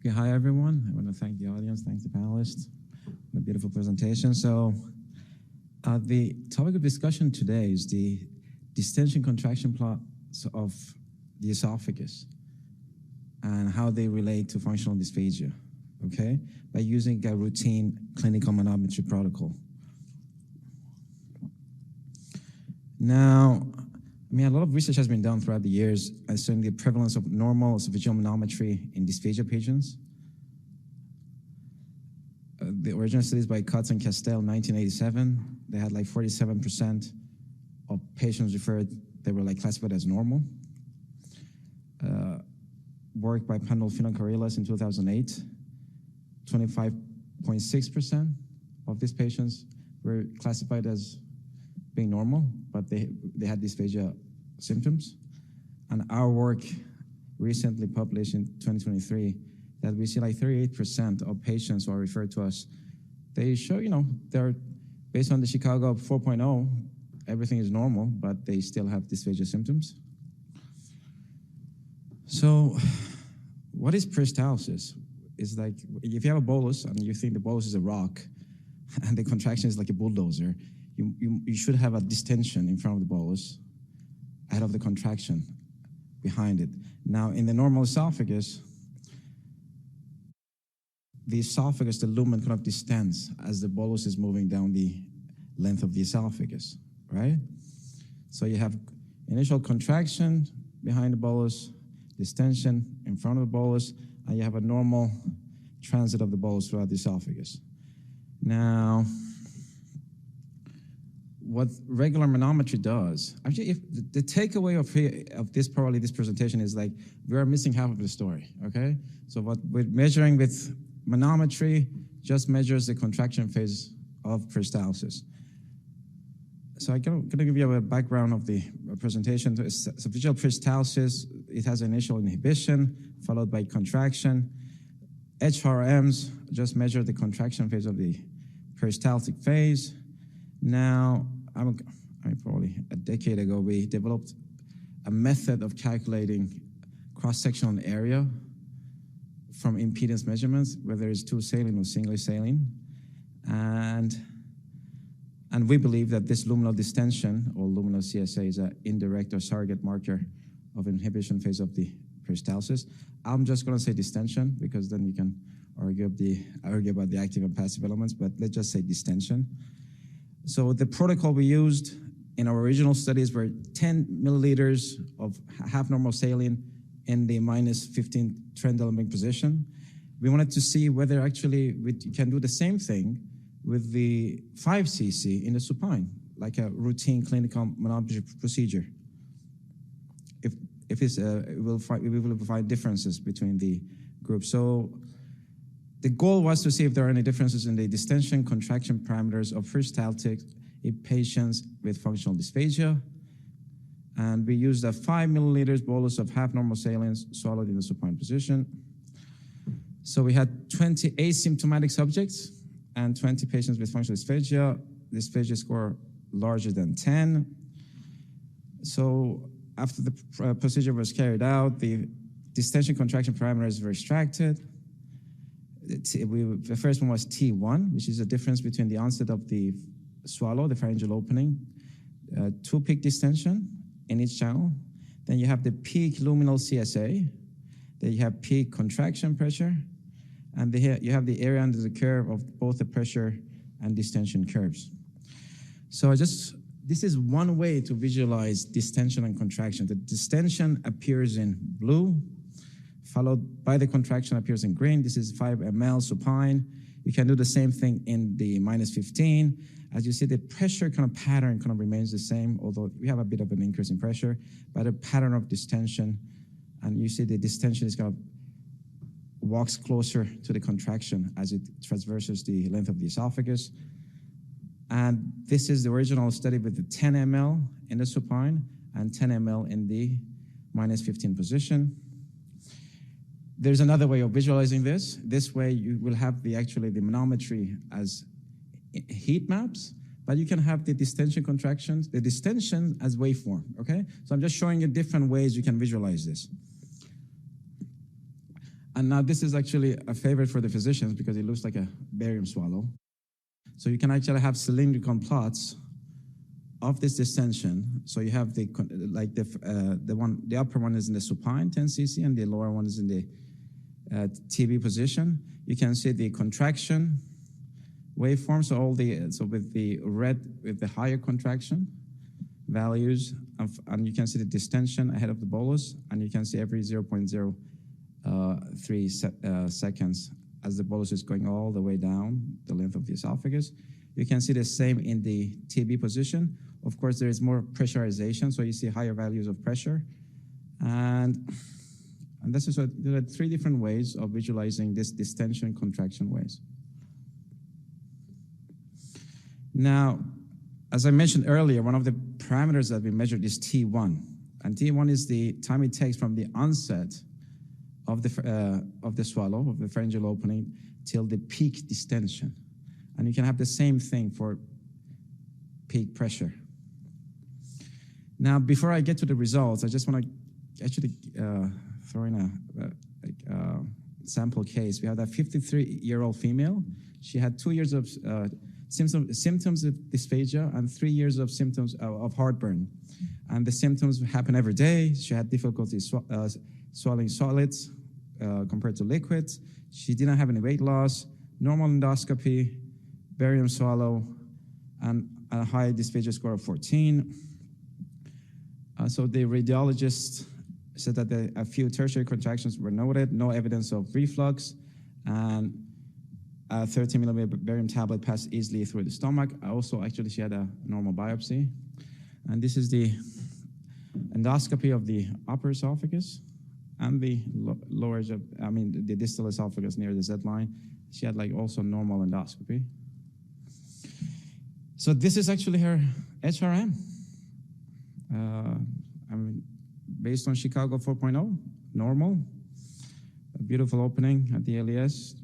Okay, hi everyone. I want to thank the audience, thanks the panelists for a beautiful presentation. So the topic of discussion today is the distension-contraction plots of the esophagus and how they relate to functional dysphagia, okay, by using a routine clinical manometry protocol. Now, a lot of research has been done throughout the years concerning the prevalence of normal esophageal manometry in dysphagia patients. The original studies by Katz and Castell in 1987, they had like 47% of patients referred, they were like classified as normal. Work by Pandolfino-Carrillas in 2008, 25.6% of these patients were classified as being normal, but they had dysphagia symptoms. And our work recently published in 2023 that we see like 38% of patients who are referred to us, they show, they're based on the Chicago 4.0, everything is normal, but they still have dysphagia symptoms. So what is peristalsis? It's like if you have a bolus and you think the bolus is a rock and the contraction is like a bulldozer, you should have a distension in front of the bolus ahead of the contraction behind it. Now, in the normal esophagus, the lumen kind of distends as the bolus is moving down the length of the esophagus, right? So you have initial contraction behind the bolus, distension in front of the bolus, and you have a normal transit of the bolus throughout the esophagus. Now, what regular manometry does, actually, if the takeaway of this presentation is like we are missing half of the story, okay? So what we're measuring with manometry just measures the contraction phase of peristalsis. So I'm going to give you a background of the presentation. Esophageal peristalsis, it has initial inhibition followed by contraction. HRMs just measure the contraction phase of the peristaltic phase. Now, probably a decade ago, we developed a method of calculating cross-sectional area from impedance measurements, whether it's two saline or single saline. And we believe that this luminal distension, or luminal CSA, is an indirect or surrogate marker of inhibition phase of the peristalsis. I'm just going to say distension because then you can argue about the active and passive elements, but let's just say distension. So the protocol we used in our original studies were 10 milliliters of half normal saline in the minus 15 Trendelenburg position. We wanted to see whether actually we can do the same thing with the 5 cc in the supine, like a routine clinical manometry procedure. We will find differences between the groups. So the goal was to see if there are any differences in the distension-contraction parameters of peristaltics in patients with functional dysphagia. And we used a 5 milliliters bolus of half normal saline swallowed in the supine position. So we had 20 asymptomatic subjects and 20 patients with functional dysphagia score larger than 10. So after the procedure was carried out, the distension-contraction parameters were extracted. The first one was T1, which is a difference between the onset of the swallow, the pharyngeal opening, 2 peak distension in each channel. Then you have the peak luminal CSA. Then you have peak contraction pressure. And you have the area under the curve of both the pressure and distension curves. So this is one way to visualize distension and contraction. The distension appears in blue, followed by the contraction appears in green. This is 5 ml supine. You can do the same thing in the minus 15. As you see, the pressure kind of pattern kind of remains the same, although we have a bit of an increase in pressure, but a pattern of distension. And you see the distension is kind of walks closer to the contraction as it traverses the length of the esophagus. And this is the original study with the 10 ml in the supine and 10 ml in the minus 15 position. There's another way of visualizing this. This way you will have the manometry as heat maps, but you can have the distension contractions, the distension as waveform, okay? So I'm just showing you different ways you can visualize this. And now this is actually a favorite for the physicians because it looks like a barium swallow. So you can actually have cylindrical plots of this distension. So you have the upper one is in the supine 10 cc and the lower one is in the TB position. You can see the contraction waveform. So with the red, with the higher contraction values, and you can see the distension ahead of the bolus, and you can see every 0.03 seconds as the bolus is going all the way down the length of the esophagus. You can see the same in the TB position. Of course, there is more pressurization, so you see higher values of pressure. And this is there are 3 different ways of visualizing this distension-contraction waves. Now, as I mentioned earlier, one of the parameters that we measured is T1. And T1 is the time it takes from the onset of the swallow, of the pharyngeal opening, till the peak distension. And you can have the same thing for peak pressure. Now, before I get to the results, I just want to actually throw in a sample case. We have that 53-year-old female. She had 2 years of symptoms of dysphagia and 3 years of symptoms of heartburn. And the symptoms happen every day. She had difficulty swallowing solids compared to liquids. She didn't have any weight loss, normal endoscopy, barium swallow, and a high dysphagia score of 14. So the radiologist said that a few tertiary contractions were noted, no evidence of reflux, and a 13 millimeter barium tablet passed easily through the stomach. Actually, she had a normal biopsy. And this is the endoscopy of the upper esophagus and the the distal esophagus near the Z line. She had also normal endoscopy. So this is actually her HRM. Based on Chicago 4.0, normal, a beautiful opening at the LES.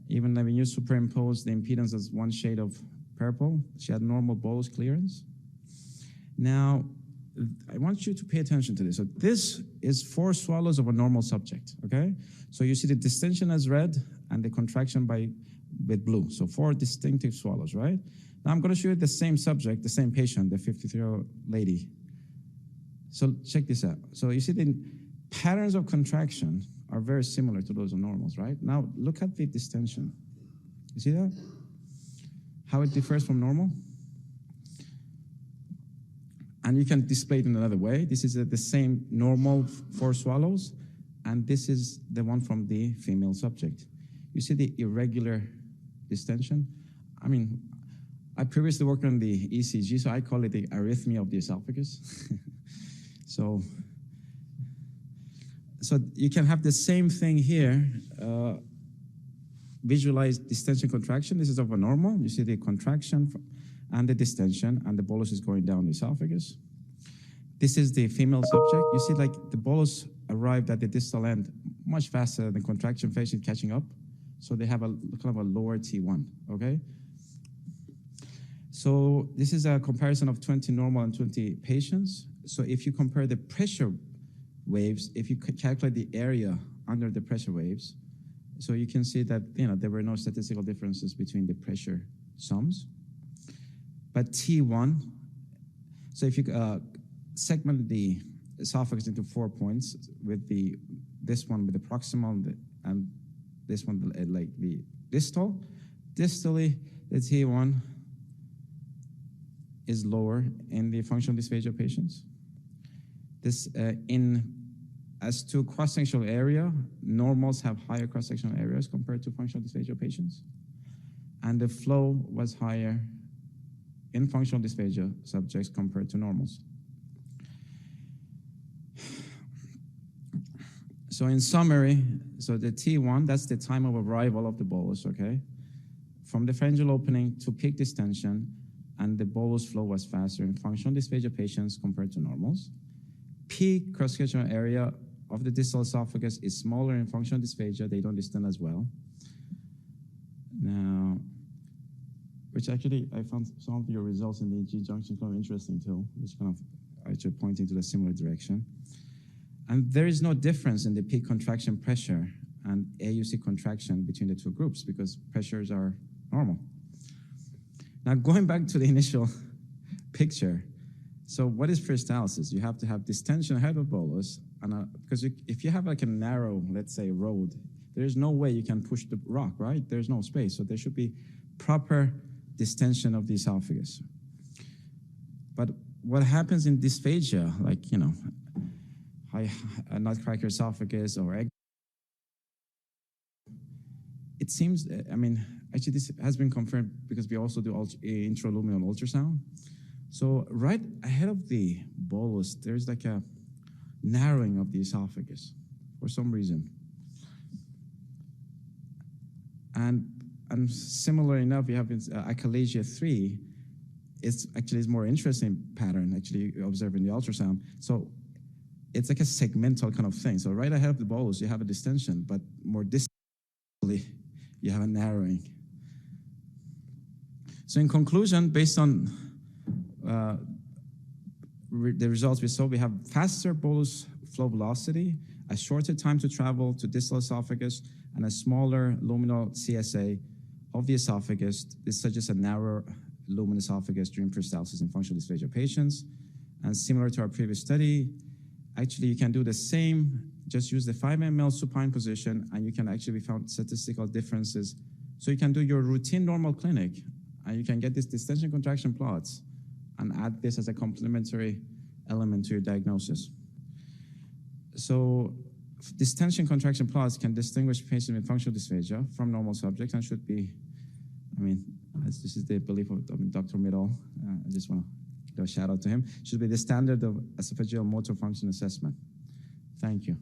Even when you superimpose the impedance as one shade of purple, she had normal bolus clearance. Now, I want you to pay attention to this. So this is 4 swallows of a normal subject, okay? So you see the distension as red and the contraction with blue. So 4 distinctive swallows, right? Now I'm going to show you the same subject, the same patient, the 53-year-old lady. So check this out. So you see the patterns of contraction are very similar to those of normals, right? Now look at the distension. You see that? How it differs from normal? And you can display it in another way. This is the same normal 4 swallows, and this is the one from the female subject. You see the irregular distension? I previously worked on the ECG, so I call it the arrhythmia of the esophagus. So you can have the same thing here. Visualize distension-contraction. This is of a normal. You see the contraction and the distension, and the bolus is going down the esophagus. This is the female subject. You see the bolus arrived at the distal end much faster than the contraction phase is catching up. So they have a kind of a lower T1, okay? So this is a comparison of 20 normal and 20 patients. So if you compare the pressure waves, if you calculate the area under the pressure waves, so you can see that there were no statistical differences between the pressure sums. But T1, so if you segment the esophagus into 4 points with this one with the proximal and this one like the distal, distally the T1 is lower in the functional dysphagia patients. This as to cross-sectional area, normals have higher cross-sectional areas compared to functional dysphagia patients, and the flow was higher in functional dysphagia subjects compared to normals. So in summary, so the T1, that's the time of arrival of the bolus, okay? From the pharyngeal opening to peak distension, and the bolus flow was faster in functional dysphagia patients compared to normals. Peak cross-sectional area of the distal esophagus is smaller in functional dysphagia. They don't distend as well. Now, which actually I found some of your results in the G junction kind of interesting too, which kind of actually pointing to the similar direction. And there is no difference in the peak contraction pressure and AUC contraction between the two groups because pressures are normal. Now, going back to the initial picture, so what is peristalsis? You have to have distension ahead of bolus, and because if you have like a narrow, let's say, road, there's no way you can push the rock, right? There's no space, so there should be proper distension of the esophagus. But what happens in dysphagia, like, you know, a nutcracker esophagus or egg, it seems, I mean, actually this has been confirmed because we also do intraluminal ultrasound. So right ahead of the bolus, there's like a narrowing of the esophagus for some reason. And similar enough, we have achalasia 3. It's actually more interesting pattern actually observed in the ultrasound. So it's like a segmental kind of thing. So right ahead of the bolus, you have a distension, but more distantly, you have a narrowing. So in conclusion, based on the results we saw, we have faster bolus flow velocity, a shorter time to travel to distal esophagus, and a smaller luminal CSA of the esophagus. This suggests a narrower lumen esophagus during peristalsis in functional dysphagia patients. And similar to our previous study, actually you can do the same, just use the 5 ml supine position, and you can actually found statistical differences. So you can do your routine normal clinic, and you can get these distension contraction plots and add this as a complementary element to your diagnosis. So distension contraction plots can distinguish patients with functional dysphagia from normal subjects and should be, I mean, this is the belief of Dr. Middle. I just want to give a shout out to him. Should be the standard of esophageal motor function assessment. Thank you.